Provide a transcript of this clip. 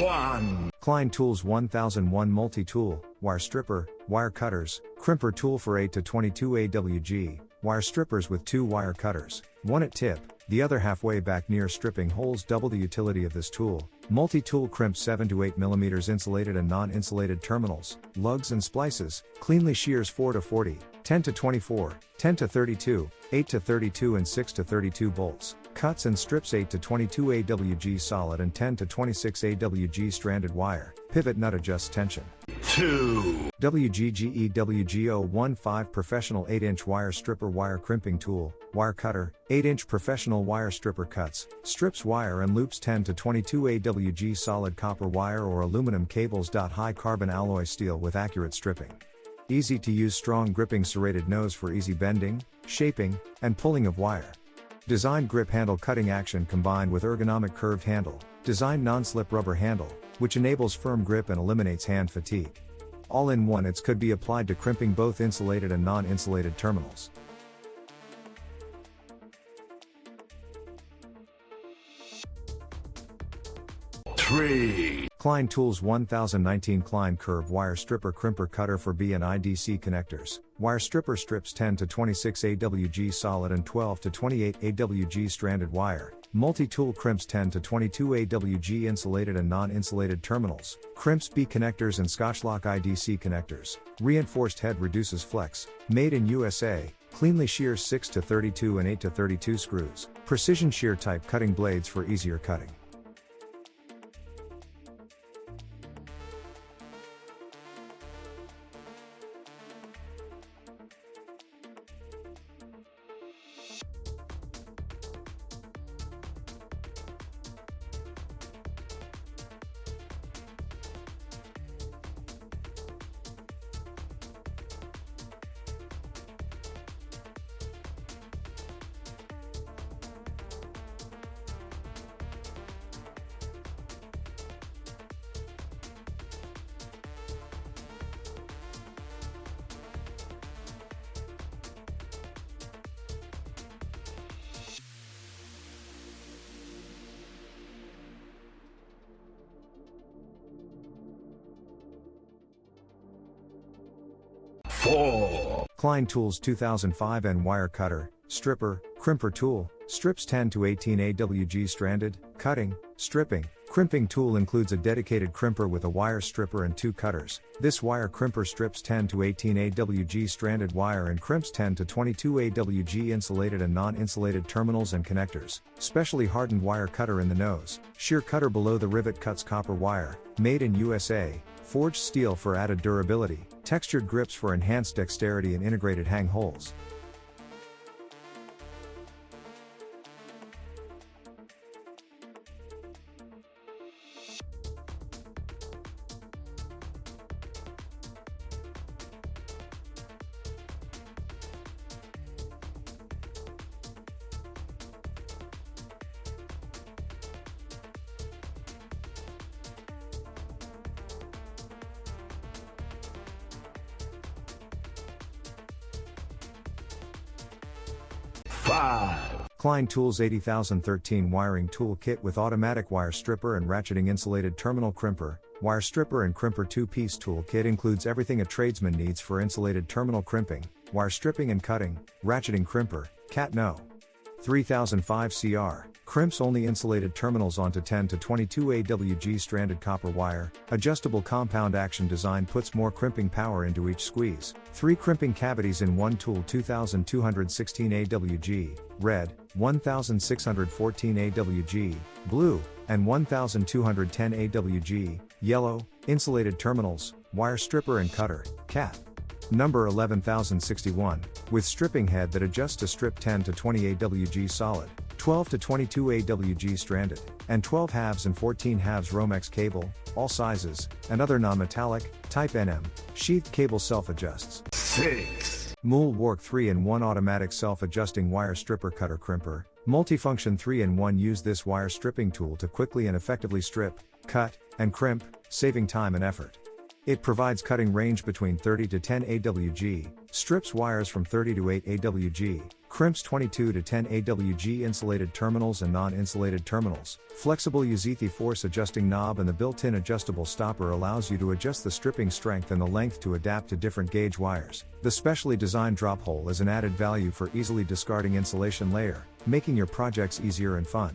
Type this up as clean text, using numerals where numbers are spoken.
1. Klein Tools 1001 Multi-Tool, Wire Stripper, Wire Cutters, Crimper Tool for 8 to 22 AWG, Wire Strippers with 2 wire cutters, one at tip, the other halfway back near stripping holes. Double the utility of this tool. Multi-tool crimps 7 to 8 mm insulated and non-insulated terminals, lugs and splices, cleanly shears 4 to 40, 10 to 24, 10 to 32, 8 to 32 and 6 to 32 bolts, cuts and strips 8 to 22 AWG solid and 10 to 26 AWG stranded wire, pivot nut adjusts tension. 2. WGGE WG-015 Professional 8-inch wire stripper wire crimping tool, wire cutter, 8-inch professional wire stripper cuts, strips wire and loops 10 to 22 AWG solid copper wire or aluminum cables. High carbon alloy steel with accurate stripping. Easy to use, strong gripping serrated nose for easy bending, shaping, and pulling of wire. Designed grip handle cutting action combined with ergonomic curved handle, designed non-slip rubber handle, which enables firm grip and eliminates hand fatigue. All in one, it could be applied to crimping both insulated and non-insulated terminals. 3. Klein Tools 1019 Klein Curve Wire Stripper Crimper Cutter for B and IDC connectors. Wire stripper strips 10 to 26 AWG solid and 12 to 28 AWG stranded wire. Multi-tool crimps 10 to 22 AWG insulated and non-insulated terminals. Crimps B connectors and Scotchlock IDC connectors. Reinforced head reduces flex. Made in USA. Cleanly shears 6 to 32 and 8 to 32 screws. Precision shear type cutting blades for easier cutting. 4. Klein Tools 2005 N Wire Cutter, Stripper, Crimper Tool, strips 10 to 18 AWG stranded, cutting, stripping. Crimping tool includes a dedicated crimper with a wire stripper and 2 cutters. This wire crimper strips 10 to 18 AWG stranded wire and crimps 10 to 22 AWG insulated and non-insulated terminals and connectors. Specially hardened wire cutter in the nose. Shear cutter below the rivet cuts copper wire. Made in USA. Forged steel for added durability. Textured grips for enhanced dexterity and integrated hang holes. 5. Klein Tools 80013 Wiring Tool Kit with automatic wire stripper and ratcheting insulated terminal crimper. Wire stripper and crimper 2-piece tool kit includes everything a tradesman needs for insulated terminal crimping, wire stripping and cutting, ratcheting crimper, Cat No. 3005 CR, crimps only insulated terminals onto 10 to 22 AWG stranded copper wire. Adjustable compound action design puts more crimping power into each squeeze. 3 crimping cavities in one tool. 2216 AWG, red, 1614 AWG, blue, and 1210 AWG, yellow, insulated terminals, wire stripper and cutter, Cat. Number 11061, with stripping head that adjusts to strip 10 to 20 AWG solid, 12 to 22 AWG stranded, and 12 halves and 14 halves Romex cable, all sizes, and other non-metallic, type NM, sheathed cable self-adjusts. 6. MulWark 3-in-1 automatic self-adjusting wire stripper cutter crimper, multifunction 3-in-1. Use this wire stripping tool to quickly and effectively strip, cut, and crimp, saving time and effort. It provides cutting range between 30 to 10 AWG, strips wires from 30 to 8 AWG, Crimps 22 to 10 AWG insulated terminals and non-insulated terminals. Flexible Uzithi force adjusting knob and the built-in adjustable stopper allows you to adjust the stripping strength and the length to adapt to different gauge wires. The specially designed drop hole is an added value for easily discarding insulation layer, making your projects easier and fun.